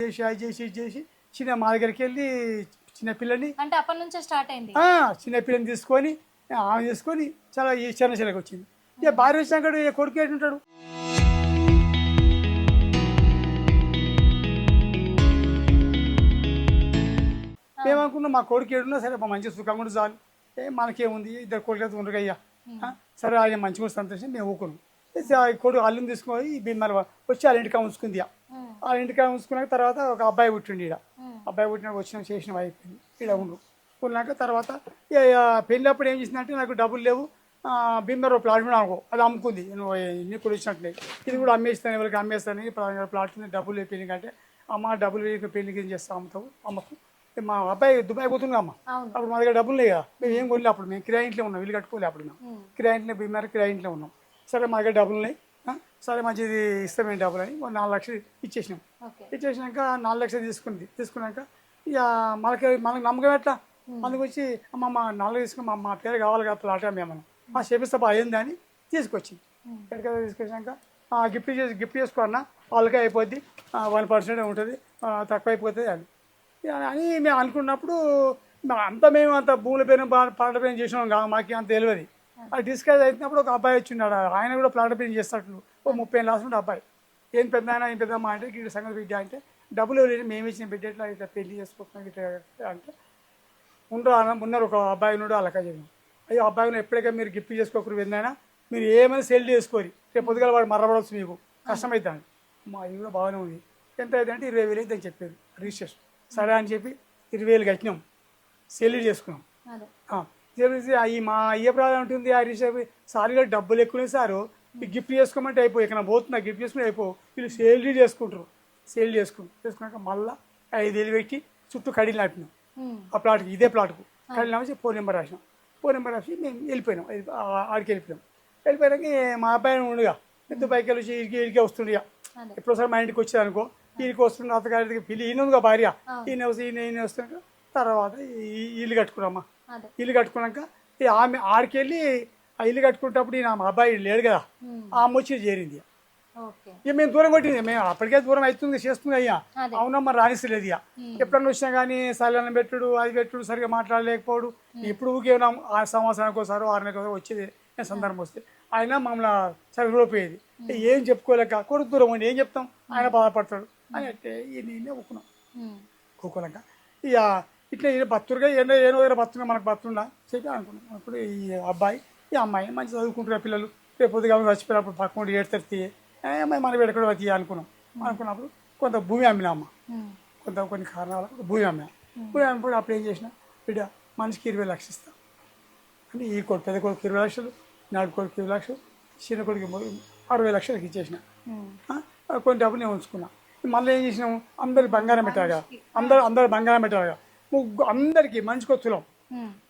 చేసి అది చేసి ఇది చేసి చిన్న మా దగ్గరికి వెళ్ళి చిన్నపిల్లని అంటే అప్పటి నుంచే స్టార్ట్ అయింది. చిన్నపిల్లని తీసుకొని ఆమె తీసుకొని చాలా ఈ చిన్నకి వచ్చింది. ఇక భార్య వచ్చినాక ఇక కొడుకు ఏంటుంటాడు. ఏమనుకున్నా మా కొడుకు ఏడున్నా సరే మా మంచి సుఖంగా కూడా చాలు, మనకేముంది ఇద్దరు కొడుకు ఉండరు అయ్యా, సరే ఆయన మంచిగా సంతోషం మేము ఊకున్నాం. కొడుకు అల్లుని తీసుకొని భీమల వచ్చి వాళ్ళ ఇంటికి ఉంచుకుంది. వాళ్ళ ఇంటికి ఉంచుకున్నాక తర్వాత ఒక అబ్బాయి పుట్టిండి. ఈడ అబ్బాయి పుట్టినాక వచ్చినాక చేసిన అయిపోయింది. ఈడ ఉండు ఉన్నాక తర్వాత పెళ్ళప్పుడు ఏం చేసిందంటే నాకు డబ్బులు లేవు, భీమవరం ప్లాట్ కూడా అనుకో అది అమ్ముకుంది, నువ్వు ఇన్ని కూడా ఇచ్చినట్లే ఇది కూడా అమ్మేస్తాను, ఎవరికి అమ్మేస్తాను ప్లాట్ డబ్బులు లేవు పెళ్ళికి అంటే, అమ్మ డబ్బులు వేయక పెళ్ళికి ఏం చేస్తావు, అమ్ముతావు అమ్మకు. మా అబ్బాయి దుబాయ్ పోతుంది అమ్మ, అప్పుడు మా దగ్గర డబ్బులు లేవు కదా, మేము ఏం కొనలే, అప్పుడు మేము కిరాయి ఇంట్లో ఉన్నాం, ఇల్లు కట్టుకోలే, అప్పుడు మేము కిరాయి ఇంట్లో భీమవరం కిరాయి ఇంట్లో ఉన్నాం. సరే మా దగ్గర డబ్బులు ఉన్నాయి, సరే మంచిది ఇస్తామేంటి డబ్బులు అని 4 లక్షలు ఇచ్చేసినాం. ఇచ్చేసినాక 4 లక్షలు తీసుకున్నాక ఇక మనకు నమ్మకం ఎట్లా, అందుకు వచ్చి అమ్మ మా 4 తీసుకుని మా పేరు కావాలి కదా ప్లాట్ మేమన్నా మా చేపిస్తా అయ్యింది అని తీసుకొచ్చింది. ఎక్కడికైనా తీసుకొచ్చినాక గిఫ్ట్ చేసుకున్నా వాళ్ళకే అయిపోద్ది, 1% ఉంటుంది, తక్కువ అయిపోతుంది అని మేము అనుకున్నప్పుడు మేము అంత భూముల పేరు ప్లాట్ పేరు చేసినాం కాదు, మాకు అంత తెలియదు. అది డిస్కస్ అయినప్పుడు ఒక అబ్బాయి వచ్చిన్నాడు, ఆయన కూడా ప్లాట్ పేరు చేస్తాడు, 30 లాస్ ఉంటే అబ్బాయి ఏం పెద్ద ఆయన ఏం పెద్దమ్మా అంటే వీడి సంగతి బిడ్డ అంటే డబ్బులు లేదు, మేము ఇచ్చిన బిడ్డ ఎట్లా ఇట్లా పెళ్లి చేసుకుంటున్నాం ఇట్లా అంటే ఉన్నారు ఒక అబ్బాయి ఉన్నాడు. అలాగ చెప్పాను, అయ్యో అబ్బాయిని ఎప్పటికీ మీరు గిఫ్ట్ చేసుకోకరు, ఏందైనా మీరు ఏమైనా సెల్ చేసుకోరు, రేపు పొద్దుగాల వాడు మర్రపడవచ్చు, మీకు కష్టమవుతాను. మా ఇది కూడా బాగానే ఉంది, ఎంత అవుతుందంటే 20,000 అయితే అని చెప్పారు రిజిస్ట్రేషన్. సరే అని చెప్పి 20,000 కట్టినాం, సెల్ చేసుకున్నాం. మా అయ్య ప్రాబ్లం ఉంటుంది, ఆ రిజిస్టర్ సారీగా డబ్బులు ఎక్కువనే సారు, గిఫ్ట్ చేసుకోమంటే అయిపోయి ఇక్కడ పోతున్నా గిఫ్ట్ చేసుకుని అయిపోవు, వీళ్ళు సేల్ చేసుకుంటారు. చేసుకున్నాక మళ్ళీ 5,000 పెట్టి చుట్టూ కడీలు నాటినాం ఆ ప్లాట్కి, ఇదే ప్లాట్కు కడీలు నాటి ఫోన్ నెంబర్ రాసి మేము వెళ్ళిపోయినాం. ఆడికి వెళ్ళిపోయాక మా అబ్బాయి ఉండగా దుబాయ్కి వచ్చి ఇడికే వస్తుండే, ఎప్పుడోసారి మా ఇంటికి వచ్చేది అనుకో, ఈయనకి వస్తుండే అత్తగారికి పిల్లి ఈయన ఉందిగా భార్య, ఈయన వస్తున్నాక తర్వాత ఇల్లు కట్టుకున్నామా. ఇల్లు కట్టుకున్నాక ఆమె ఆడికి వెళ్ళి ఆ ఇల్లు కట్టుకునేటప్పుడు ఈయన మా అబ్బాయి లేడు కదా, ఆమె వచ్చి చేరింది. ఇక మేము దూరం కొట్టింది, మేము అప్పటికే దూరం అవుతుంది చేస్తుంది అయ్యా, అవునమ్మా రాణిస్తలేదు. ఇక ఎప్పుడన్నా వచ్చినా కానీ సైలెంట్ పెట్టుడు అది పెట్టుడు సరిగా మాట్లాడలేకపోడు, ఎప్పుడు ఊకేనా 6 సంవత్సరానికి ఒకసారి 6 నెలలకు వచ్చేది సందర్భం వస్తే ఆయన మమ్మల్ని సరిపోయేది. ఏం చెప్పుకోలేక కొడుకు దూరం ఉండి ఏం చెప్తాం, ఆయన బాధపడతాడు అని అంటే నేనే ఒప్పుకున్నాం. ఒప్పుకోలేక ఇక ఇట్లా బతురుగా ఏదో దగ్గర బతున్నా మనకు బతుండా చెప్పి అనుకున్నాం. అప్పుడు ఈ అబ్బాయి ఈ అమ్మాయి మంచి చదువుకుంటున్న పిల్లలు, రేపు పొద్దుగా చచ్చిపోయినప్పుడు పక్కన ఏడుతీ అమ్మాయి మనం ఎక్కడ వచ్చి అనుకున్నప్పుడు కొంత భూమి అమ్మినామ్మ, కొన్ని కారణాల భూమి అమ్మినప్పుడు అప్పుడు ఏం చేసిన బిడ్డ మనిషికి 20 లక్షలు ఇస్తాం అంటే, ఈ కొడుకు పెద్ద కొడుకు 20 లక్షలు, నాడు కొడుకు 20 లక్షలు, చిన్న కొడుకు 60 లక్షలకి ఇచ్చేసిన. కొన్ని డబ్బులు నేను ఉంచుకున్నా. మళ్ళీ ఏం చేసినాము, అందరికి బంగారం పెట్టాలిగా, అందరు బంగారం పెట్టాలిగా, అందరికి మనిషికి తులం,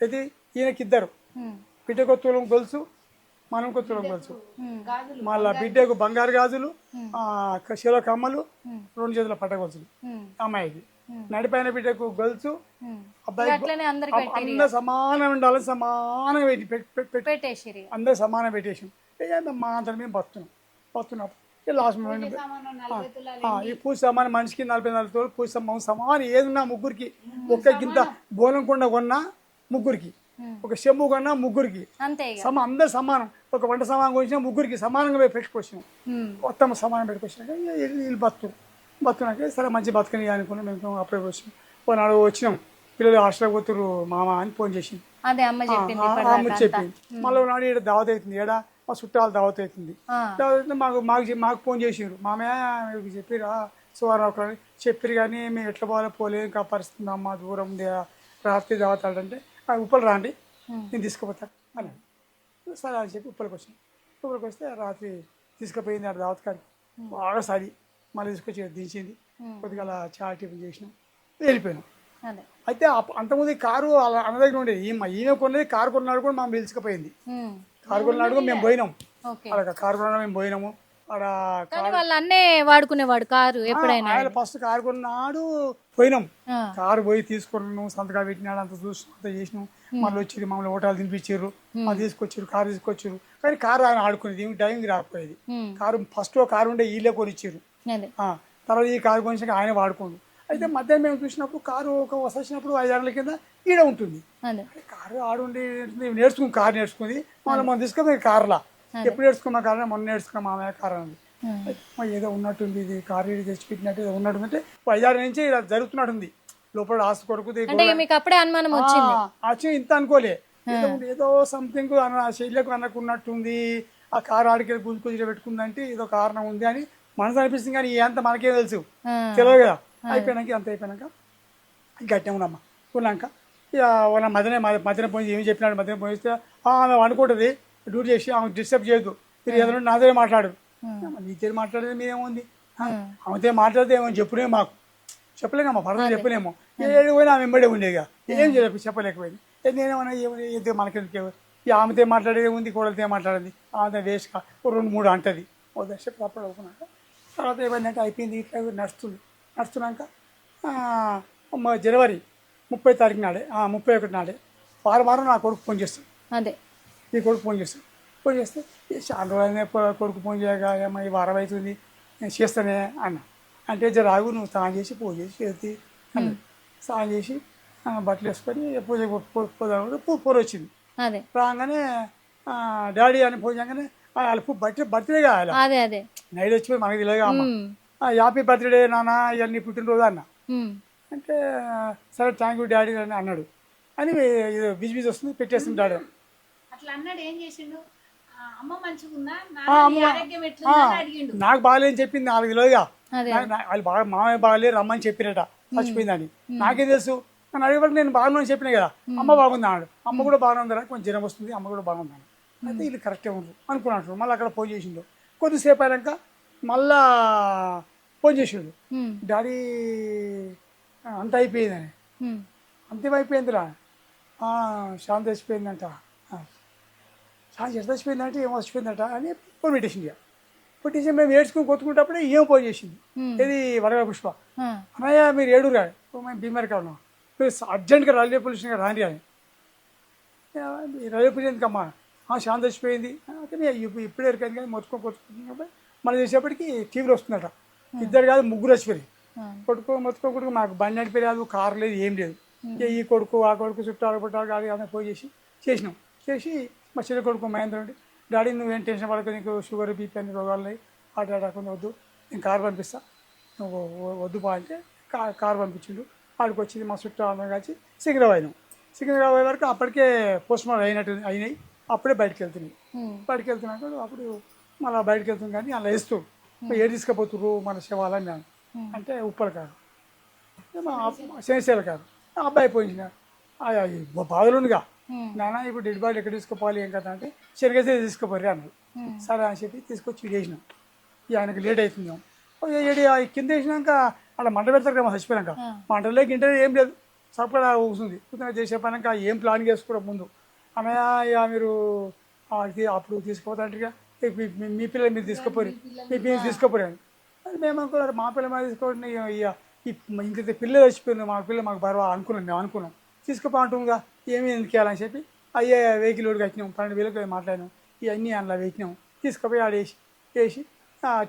అయితే ఈయనకి 2, బిడ్డకు తులం గొలుసు, మనకు తులం గొలుసు, మళ్ళా బిడ్డకు బంగారు గాజులు, శిలో కమ్మలు, 2 చేతుల పట్ట గొలుసులు అమ్మాయికి, నడిపైన బిడ్డకు గొలుసు, అబ్బాయికి అందరు సమానం ఉండాలని సమానంగా పెట్టేసి అందరు సమానం పెట్టేసాం. మా అందరం మేము బతున్నాం. లాస్ట్ ఈ పూజ సామాన్ మనిషికి 44 తోలు పూజ సమానం ఏదున్నా ముగ్గురికి, ఒక్క గింత బోనం కొండ కొన్నా ముగ్గురికి, ఒక చెంబు కొన్నా ముగ్గురికి, అందరు సమానం, ఒక వంట సమానం కొనిచ్చినా ముగ్గురికి సమానంగా పెట్టుకొచ్చినాం. మొత్తం సమానం పెట్టుకొచ్చినాక వీళ్ళు బతుకున్నాక సరే మంచి బతుకని అనుకున్నాం. మేము అప్పుడే వచ్చినాం. పోనాడు వచ్చినాం, పిల్లలు హాస్టల్కి పోతున్నారు మామ అని ఫోన్ చేసింది, అమ్మ చెప్పింది. మళ్ళీ నాడు ఇక్కడ దావత్ అవుతుంది, ఏడా మా చుట్టాలు దావత్ అవుతుంది. మాకు ఫోన్ చేసారు, మామయ్య చెప్పిరా సువారం చెప్పారు కానీ మేము ఎట్లా పోలేదు, ఇంకా పరిస్థితి అమ్మ దూరం ఉంది, రాత్రి దావత్ అంటే ఉప్పలు రాండి నేను తీసుకుపోతాను అని. సరే అని చెప్పి ఉప్పలకి వస్తే రాత్రి తీసుకుపోయింది. ఆడ దావత్ కాడికి బాగా సరి మళ్ళీ తీసుకొచ్చి దించింది, కొద్దిగా అలా చా టిఫిన్ చేసినాం, వెళ్ళిపోయినాం. అయితే అంతకుముందు కారు అలా అన్న దగ్గర ఉండేది, ఈయన కొన్నది కారు కొన్నాడు కూడా మనం పిలుచుకుపోయింది. కారు కొన్నాడు మేము పోయినాం, అలా కారు కొన్నాడు మేము పోయినాము. వాళ్ళన్నే వాడుకునేవాడు కారు ఎప్పుడైనా, ఫస్ట్ కారు కొన్నాడు పోయినాం, కారు పోయి తీసుకున్నాం, సంతకాలు పెట్టినాడు, అంత చూసినాం, అంత చేసినాం. మళ్ళీ వచ్చి మమ్మల్ని హోటల్ తినిపించారు, అది తీసుకొచ్చారు, కారు తీసుకొచ్చారు. కానీ కారు ఆయన ఆడుకునేది, టైంకి రాకపోయేది. కారు ఫస్ట్ కారు ఉండే వీళ్ళే కొనిచ్చారు, తర్వాత ఈ కారు కొనిచ్చాక ఆయన వాడుకోండు. అయితే మధ్యాహ్నం మేము చూసినప్పుడు కారు వచ్చినప్పుడు 5 గంటల కింద ఈడ ఉంటుంది. అదే కారు ఆడుండి నేర్చుకుని కారు నేర్చుకుంది మనం తీసుకుని కార్లా ఎప్పుడు నేర్చుకున్నాం కారు మొన్న నేర్చుకున్నాం మామయ్య కారు అని. ఏదో ఉన్నట్టుంది ఇది కారు తెచ్చిపెట్టినట్టు ఏదో ఉన్నట్టుందంటే 5-6 నుంచి ఇలా జరుగుతున్నట్టుంది లోపల ఆస్తి కొడుకు అంటే మీకు అప్పుడే అనుమానం వచ్చింది. వచ్చి ఇంత అనుకోలే ఏదో సంథింగ్ శైలికి అనుకున్నట్టుంది. ఆ కారు ఆడికి గుంజుకొచ్చి పెట్టుకుందంటే ఏదో కారణం ఉంది అని మనసు అనిపిస్తుంది. కానీ అంత మనకే తెలుసు తెలియదు కదా. అయిపోయినాక అంత అయిపోయినాక గట్టిగా ఉన్నామ్మా ఉన్నాక ఇక వాళ్ళ మధ్యన పోయి ఏమి చెప్పినాడు. మధ్యన పోయిస్తే ఆమె అనుకుంటుంది డ్యూటీ చేసి ఆమె డిస్టర్బ్ చేయొద్దు మీరు ఏదైనా నాతో మాట్లాడు. నీతో మాట్లాడేది మీరేముంది ఆమెతో మాట్లాడితే ఏమో చెప్పునే మాకు చెప్పలేమమ్మా పర్వాలేదు చెప్పలేమో ఏడు పోయినా ఆమె వెంబడే ఉండేదిగా ఏం చెప్పలేకపోయింది. నేనేమన్నా ఏదో మనకి ఆమెతో మాట్లాడేది ఉంది కోడలతో మాట్లాడింది ఆమె వేస్ట్గా 2-3 అంటది ఓ దశ అప్పుడు అవుకున్నాక తర్వాత ఏమైందంటే అయిపోయింది ఇట్లా నడుస్తున్నాక జనవరి 30 తారీఖు నాడే 31 నాడే వారం నా కొడుకు ఫోన్ చేస్తాడు. అదే ఈ కొడుకు ఫోన్ చేస్తే చాలా రోజులైనా కొడుకు ఫోన్ చేయగా ఏమో ఈ వారం అవుతుంది నేను చేస్తానే అన్న. అంటే రాగు నువ్వు స్నానం చేసి పూజ చేసి చేతి అన్నది. స్నానం చేసి బట్టలు వేసుకొని పూజ పూర వచ్చింది. అదే రాగానే డాడీ అని ఫోన్ చేయగానే వాళ్ళ బర్త్డే కావాలి నైట్ వచ్చిపోయి మనకి తెలియదు అమ్మ హ్యాపీ బర్త్డే నాన్న ఇవన్నీ పుట్టినరోజు అన్న. అంటే సరే థ్యాంక్ యూ డాడీ అని అన్నాడు అని బిజీ వస్తుంది పెట్టేస్తుంది డాడీ. నాకు బాగాలేని చెప్పింది వాళ్ళకి తెలియదుగా వాళ్ళు బాగా మామయ్య బాగాలే రమ్మని చెప్పినట చచ్చిపోయిందని నాకే తెలుసు. నన్ను అడిగే నేను బాగున్నాను చెప్పినా కదా అమ్మ బాగుంది అన్నాడు. అమ్మ కూడా బాగానే ఉందా కొంచెం జ్వరం వస్తుంది అమ్మ కూడా బాగుంది అన్నాడు. అయితే వీళ్ళు కరెక్టే ఉండరు అనుకున్నాడు. మళ్ళీ అక్కడ ఫోన్ చేసిండు. కొద్దిసేపు అయినాక మళ్ళా ఫోన్ చేసిండు డాడీ అంత అయిపోయిందని. అంతం అయిపోయిందిరా శాంతి చచ్చిపోయిందంట. శాంతి ఎట్లా చచ్చిపోయిందంటే ఏమో చచ్చిపోయిందట అని ఫోన్ పెట్టేసింది. పెట్టేసి మేము ఏడ్చుకుని కొట్టుకుంటప్పుడే ఏమో ఫోన్ చేసింది ఇది వడగ పుష్ప అన్నయ్య మీరు ఏడురా మేము భీమర్ కావడం మీరు అర్జెంట్గా రైల్వే పొల్యూషన్ రాని అని. రైల్వే పొల్యూషన్ అమ్మా శాంతి చచ్చిపోయింది అంటే ఇప్పుడే ఎరికైంది కానీ మొత్తుకొని మనం చేసేప్పటికి టీవీలో వస్తుందట. 2 కాదు 3 చచ్చిపోయి మొత్తుకోకుండా మాకు బండి నడిపేది కారు లేదు ఏం లేదు. ఈ కొడుకు ఆ కొడుకు చుట్టాలు పుట్టాలు కాదు అదే పోయి చేసినాం. చేసి మా చెల్లి కొడుకు మహేంద్ర ఉండి డాడీ నువ్వేం టెన్షన్ పడక నీకు షుగర్ బీపీ అన్ని రోగాలు ఉన్నాయి హార్ట్ అటాక్ ఉంది వద్దు నేను కారు పంపిస్తా నువ్వు వద్దు బా అంటే కారు పంపించిండు. ఆడికి వచ్చింది మా చుట్టాలు కలిసి సికింద్రాబాద్ పోయే వరకు అప్పటికే పోస్ట్ మార్టం అయినాయి. అప్పుడే బయటకు వెళ్తున్నాక అప్పుడు మళ్ళీ బయటకు వెళ్తుంది కానీ అలా వేస్తూ ఏడు తీసుకుపోతుర్రు మన శివాలని అంటే ఉప్పల కాదు శనిశైల కాదు అబ్బాయి పోయించిన బాధలుందిగా నాన్న ఇప్పుడు డెడ్ బాడీ ఎక్కడ తీసుకోవాలి ఏం కదా అంటే శనగసే తీసుకుపోయి అన్నాడు. సరే అని చెప్పి తీసుకొచ్చి వేసినాం. ఆయనకు లేట్ అవుతుంది కింద వేసినాక అలా మంట పెడతారు కదా చచ్చిపోయాక మంటలో గింటే ఏం లేదు సపడా కూర్చుంది కూర్చొని చేసే పైనాక ఏం ప్లాన్ చేసుకోవడం ముందు అన్నయ్య మీరు అప్పుడు తీసుకుపోతాంటే మీ పిల్లలు మీరు తీసుకుపోరు మీ పిల్లలు తీసుకుపోరు అని. అది మేము అనుకున్నారు మా పిల్లలు మా తీసుకోండి ఇంత పిల్లలు చచ్చిపోయింది మా పిల్లలు మాకు బరువా మేము అనుకున్నాం తీసుకుపో అంటుందిగా ఏమీ ఎందుకు వేయాలని చెప్పి అయ్యే వెహికల్ కూడా కట్టినాం 12,000 మాట్లాడినాం ఇవన్నీ అందులో వేసినాం తీసుకుపోయి ఆడ వేసి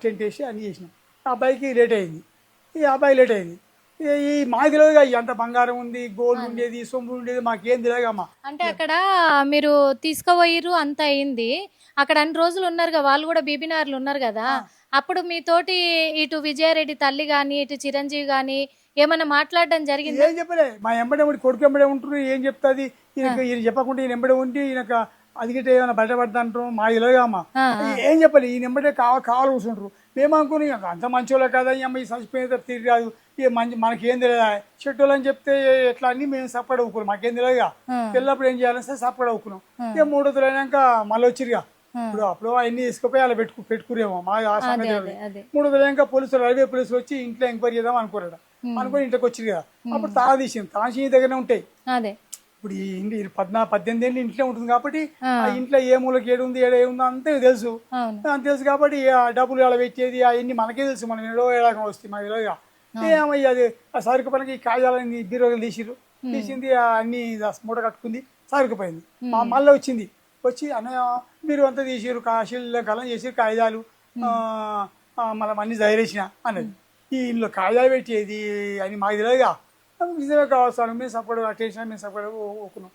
టెంట్ వేసి అన్నీ చేసినాం. ఆ అబ్బాయికి లేట్ అయింది. ఈ అబ్బాయి లేట్ అయింది. ఈ మాకు తెలియదుగా అంత బంగారం ఉంది గోల్డ్ ఉండేది సొమ్ము ఉండేది మాకేం తెలియదమ్మా. అంటే అక్కడ మీరు తీసుకుపోయిర్రు అంత అయింది అక్కడ అన్ని రోజులు ఉన్నారుగా వాళ్ళు కూడా బీబీనార్లు ఉన్నారు కదా అప్పుడు మీతోటి ఇటు విజయారెడ్డి తల్లి గాని ఇటు చిరంజీవి గాని ఏమన్నా మాట్లాడడం జరిగింది? ఏం చెప్పలే మా ఎంబడే కొడుకు ఎంబడే ఉంటున్నారు ఏం చెప్తాది ఈయన చెప్పకుండా ఈయన ఎంబడే ఉండి ఈయనక అదిగితే ఏమైనా బయటపడతా అంటారు మా తెలియదుగా అమ్మ ఏం చెప్పాలి ఈయన ఎంబడే కావాలి కూర్చుంటారు. మేము అనుకుని అంత మంచోళ్ళే కదా ఈ అమ్మాయి చచ్చిపోయిన తిరిగి రాదు ఇక మనకేం తెలియదా చెట్టులు అని చెప్తే ఎట్లా అని మేము సపరేట్ అవుకున్నాం మాకేం తెలియదుగా. పిల్లప్పుడు ఏం చేయాలని సరే సపరేట్ అవుకున్నాం. ఇక 3 రోజులు అయినాక మళ్ళీ వచ్చిరుగా అప్పుడు అవన్నీ తీసుకుపోయి అలా పెట్టుకురేమో మా ఆ సమయం 3 రోజులు అయినాక పోలీసులు రైల్వే పోలీసులు వచ్చి ఇంట్లో ఎంక్వైరీ చేద్దాం అనుకోరట అనుకుని ఇంట్లోకి వచ్చిరు కదా అప్పుడు తాళ తీసింది తాళి దగ్గరనే ఉంటాయి. ఇప్పుడు ఈ 18 ఏళ్ళు ఇంట్లో ఉంటుంది కాబట్టి ఆ ఇంట్లో ఏ మూలకి ఏడుంది ఏముందో అంతే తెలుసు కాబట్టి ఆ డబ్బులు ఎలా పెట్టేది అవన్నీ మనకే తెలుసు మనం ఏడో ఏడాకం వస్తాయి మాకు తెలియదుగా. ఏమయ్య అది ఆ సరుకు పనికి కాగితాలని బీరోలు తీసింది అన్ని మూట కట్టుకుంది సరుకుపోయింది. మళ్ళీ వచ్చి అన్నయ్య మీరు అంతా తీసిరు కాశీలు కలం చేసి కాగితాలు మనం అన్ని ధైర్యేసిన అన్నది. ఈ ఇంట్లో కాజా పెట్టేది అని మాకు తెలియదుగా నిజమే కావచ్చు మేము సపోర్ట్ టెన్షన్ మేము సపోర్ట్ ఊకున్నాం